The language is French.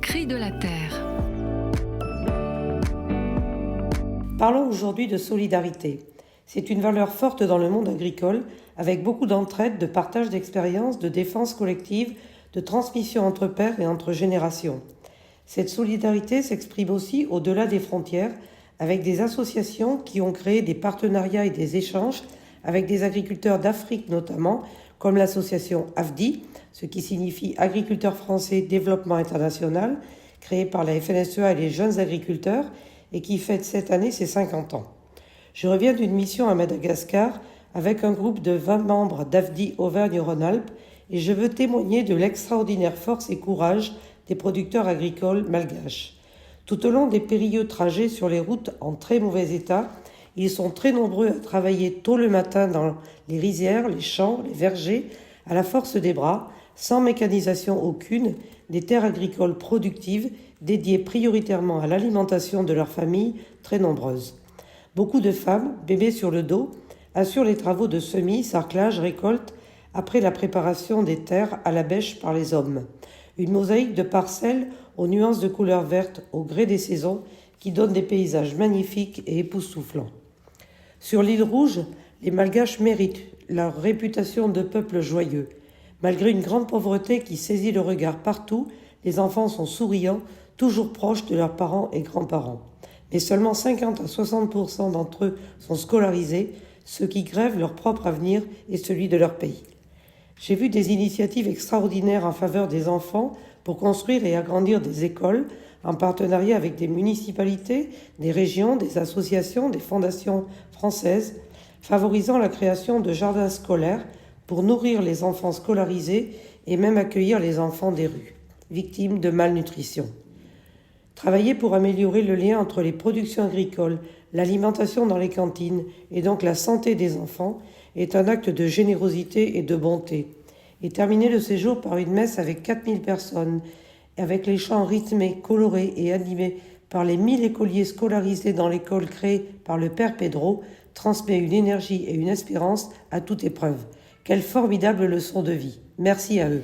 cri de la terre. Parlons aujourd'hui de solidarité. C'est une valeur forte dans le monde agricole, avec beaucoup d'entraide, de partage d'expériences, de défense collective, de transmission entre pairs et entre générations. Cette solidarité s'exprime aussi au-delà des frontières, avec des associations qui ont créé des partenariats et des échanges avec des agriculteurs d'Afrique notamment, comme l'association AFDI, ce qui signifie Agriculteurs français développement international, créée par la FNSEA et les jeunes agriculteurs, et qui fête cette année ses 50 ans. Je reviens d'une mission à Madagascar avec un groupe de 20 membres d'AFDI Auvergne-Rhône-Alpes et je veux témoigner de l'extraordinaire force et courage des producteurs agricoles malgaches. Tout au long des périlleux trajets sur les routes en très mauvais état, ils sont très nombreux à travailler tôt le matin dans les rizières, les champs, les vergers, à la force des bras, sans mécanisation aucune, des terres agricoles productives dédiées prioritairement à l'alimentation de leurs familles très nombreuses. Beaucoup de femmes, bébés sur le dos, assurent les travaux de semis, sarclage, récolte, après la préparation des terres à la bêche par les hommes. Une mosaïque de parcelles aux nuances de couleurs vertes au gré des saisons qui donne des paysages magnifiques et époustouflants. Sur l'île Rouge, les Malgaches méritent leur réputation de peuple joyeux. Malgré une grande pauvreté qui saisit le regard partout, les enfants sont souriants, toujours proches de leurs parents et grands-parents. Mais seulement 50 à 60% d'entre eux sont scolarisés, ce qui grève leur propre avenir et celui de leur pays. J'ai vu des initiatives extraordinaires en faveur des enfants pour construire et agrandir des écoles en partenariat avec des municipalités, des régions, des associations, des fondations françaises, favorisant la création de jardins scolaires pour nourrir les enfants scolarisés et même accueillir les enfants des rues, victimes de malnutrition. Travailler pour améliorer le lien entre les productions agricoles, l'alimentation dans les cantines et donc la santé des enfants est un acte de générosité et de bonté. Et terminer le séjour par une messe avec 4000 personnes, avec les chants rythmés, colorés et animés par les 1000 écoliers scolarisés dans l'école créée par le Père Pedro, transmet une énergie et une espérance à toute épreuve. Quelle formidable leçon de vie. Merci à eux.